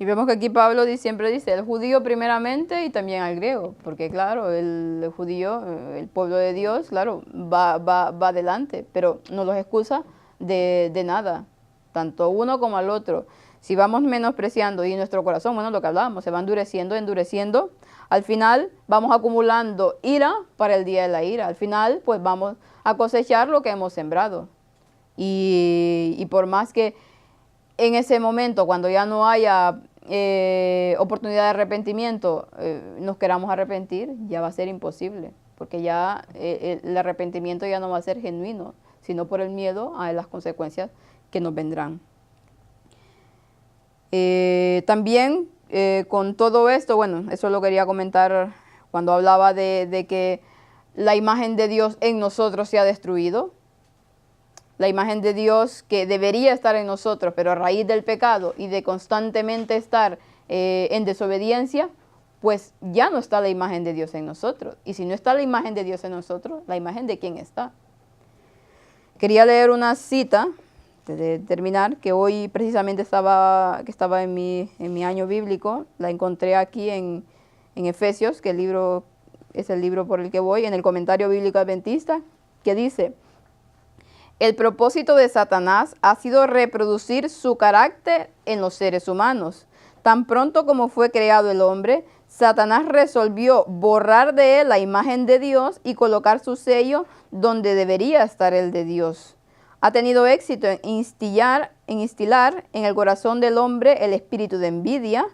Y vemos que aquí Pablo siempre dice el judío primeramente y también al griego, porque claro, el judío, el pueblo de Dios, claro, va adelante, pero no los excusa de nada, tanto uno como al otro. Si vamos menospreciando y nuestro corazón, bueno, lo que hablábamos, se va endureciendo, al final vamos acumulando ira para el día de la ira. Al final, pues vamos a cosechar lo que hemos sembrado. Y por más que en ese momento, cuando ya no haya oportunidad de arrepentimiento, nos queramos arrepentir, ya va a ser imposible. Porque ya el arrepentimiento ya no va a ser genuino, sino por el miedo a las consecuencias que nos vendrán. También con todo esto, bueno, eso lo quería comentar cuando hablaba de que la imagen de Dios en nosotros se ha destruido. La imagen de Dios que debería estar en nosotros, pero a raíz del pecado y de constantemente estar en desobediencia, pues ya no está la imagen de Dios en nosotros. Y si no está la imagen de Dios en nosotros, ¿la imagen de quién está? Quería leer una cita de terminar, que hoy precisamente estaba en mi año bíblico. La encontré aquí en Efesios, que el libro es el libro por el que voy, en el comentario bíblico adventista, que dice: el propósito de Satanás ha sido reproducir su carácter en los seres humanos. Tan pronto como fue creado el hombre, Satanás resolvió borrar de él la imagen de Dios y colocar su sello donde debería estar el de Dios. Ha tenido éxito en instilar en el corazón del hombre el espíritu de envidia,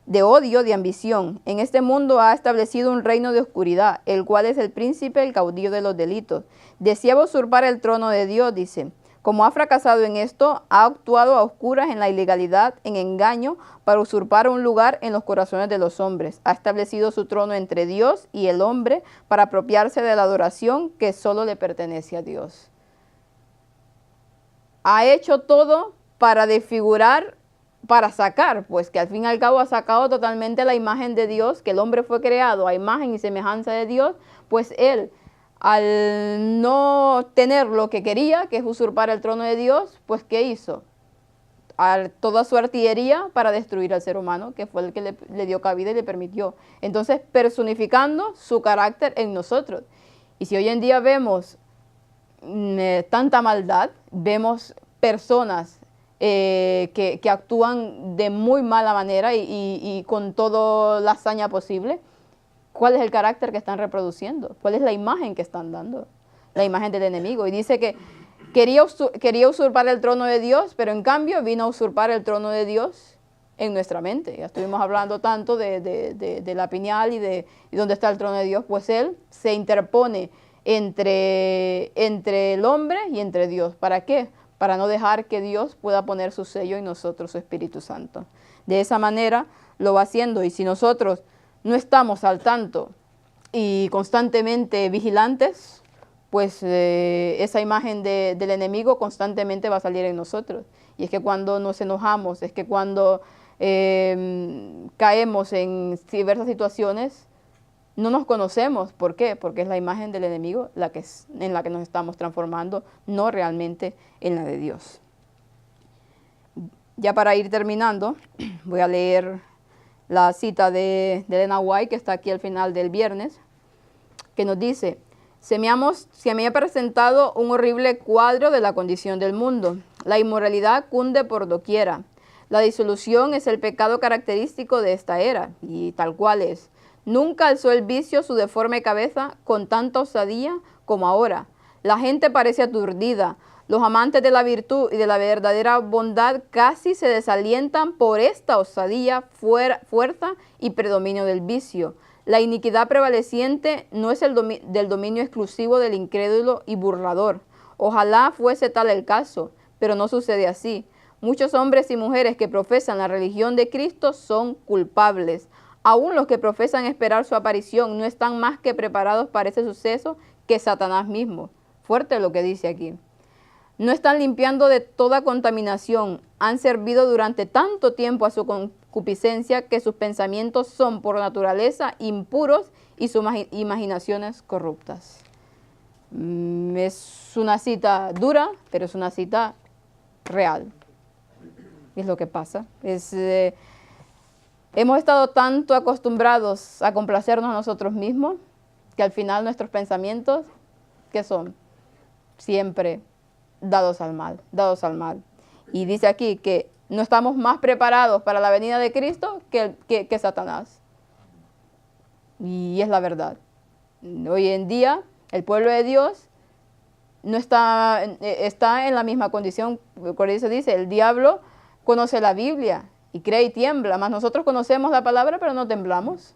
de odio, de ambición. En este mundo ha establecido un reino de oscuridad, el cual es el príncipe, el caudillo de los delitos. Deseaba usurpar el trono de Dios, dice. Como ha fracasado en esto, ha actuado a oscuras en la ilegalidad, en engaño, para usurpar un lugar en los corazones de los hombres. Ha establecido su trono entre Dios y el hombre para apropiarse de la adoración que solo le pertenece a Dios. Ha hecho todo para desfigurar, para sacar, pues que al fin y al cabo ha sacado totalmente la imagen de Dios, que el hombre fue creado a imagen y semejanza de Dios, pues él, al no tener lo que quería, que es usurpar el trono de Dios, pues ¿qué hizo? Toda su artillería para destruir al ser humano, que fue el que le dio cabida y le permitió. Entonces, personificando su carácter en nosotros. Y si hoy en día vemos tanta maldad, vemos personas que actúan de muy mala manera y con toda la hazaña posible, ¿cuál es el carácter que están reproduciendo? ¿Cuál es la imagen que están dando? La imagen del enemigo. Y dice que quería usurpar el trono de Dios, pero en cambio vino a usurpar el trono de Dios en nuestra mente. Ya estuvimos hablando tanto de la piñal y dónde está el trono de Dios, pues él se interpone entre el hombre y entre Dios. ¿Para qué? Para no dejar que Dios pueda poner su sello en nosotros, su Espíritu Santo. De esa manera lo va haciendo, y si nosotros no estamos al tanto y constantemente vigilantes, pues esa imagen del enemigo constantemente va a salir en nosotros. Y es que cuando nos enojamos, es que cuando caemos en diversas situaciones, no nos conocemos. ¿Por qué? Porque es la imagen del enemigo en la que nos estamos transformando, no realmente en la de Dios. Ya para ir terminando, voy a leer la cita de Elena White, que está aquí al final del viernes, que nos dice: se me ha presentado un horrible cuadro de la condición del mundo. La inmoralidad cunde por doquiera. La disolución es el pecado característico de esta era, y tal cual es. Nunca alzó el vicio su deforme cabeza con tanta osadía como ahora. La gente parece aturdida. Los amantes de la virtud y de la verdadera bondad casi se desalientan por esta osadía, fuerza y predominio del vicio. La iniquidad prevaleciente no es del dominio exclusivo del incrédulo y burlador. Ojalá fuese tal el caso, pero no sucede así. Muchos hombres y mujeres que profesan la religión de Cristo son culpables. Aún los que profesan esperar su aparición no están más que preparados para ese suceso que Satanás mismo. fuerte lo que dice aquí. No están limpiando de toda contaminación, han servido durante tanto tiempo a su concupiscencia que sus pensamientos son por naturaleza impuros y sus imaginaciones corruptas. Es una cita dura, pero es una cita real. Es lo que pasa. Hemos estado tanto acostumbrados a complacernos a nosotros mismos que al final nuestros pensamientos, ¿qué son? Siempre dados al mal, dados al mal. Y dice aquí que no estamos más preparados para la venida de Cristo que Satanás. Y es la verdad. Hoy en día el pueblo de Dios no está en la misma condición. Por eso dice, el diablo conoce la Biblia y cree y tiembla, mas nosotros conocemos la palabra pero no temblamos.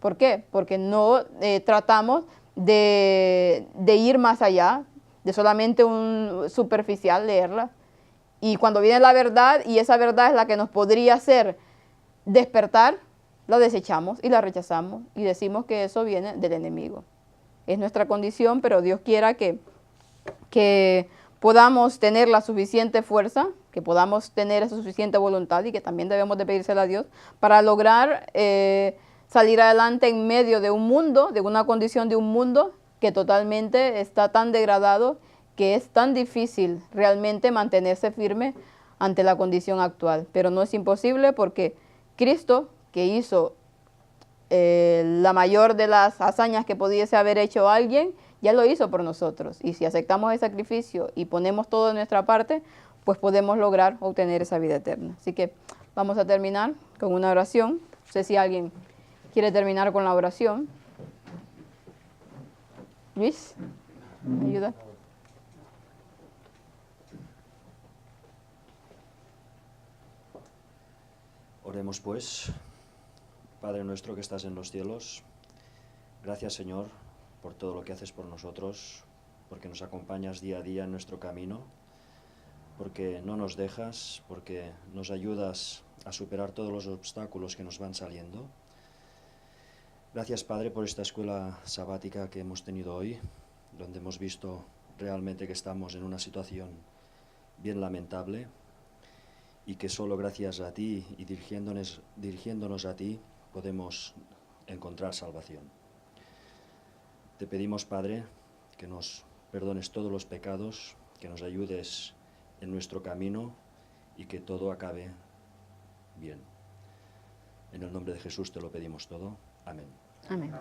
¿Por qué? Porque no tratamos de ir más allá, de solamente un superficial leerla. Y cuando viene la verdad, y esa verdad es la que nos podría hacer despertar, la desechamos y la rechazamos y decimos que eso viene del enemigo. Es nuestra condición, pero Dios quiera que podamos tener la suficiente fuerza, que podamos tener esa suficiente voluntad y que también debemos de pedírsela a Dios para lograr salir adelante en medio de un mundo, de una condición de un mundo que totalmente está tan degradado que es tan difícil realmente mantenerse firme ante la condición actual. Pero no es imposible porque Cristo, que hizo la mayor de las hazañas que pudiese haber hecho alguien, ya lo hizo por nosotros. Y si aceptamos el sacrificio y ponemos todo de nuestra parte, pues podemos lograr obtener esa vida eterna. Así que vamos a terminar con una oración. No sé si alguien quiere terminar con la oración. Luis, ¿me ayuda? Oremos pues. Padre nuestro que estás en los cielos, gracias Señor por todo lo que haces por nosotros, porque nos acompañas día a día en nuestro camino, porque no nos dejas, porque nos ayudas a superar todos los obstáculos que nos van saliendo. Gracias Padre por esta escuela sabática que hemos tenido hoy, donde hemos visto realmente que estamos en una situación bien lamentable y que solo gracias a ti y dirigiéndonos a ti podemos encontrar salvación. Te pedimos, Padre, que nos perdones todos los pecados, que nos ayudes en nuestro camino y que todo acabe bien. En el nombre de Jesús te lo pedimos todo. Amén. Amén.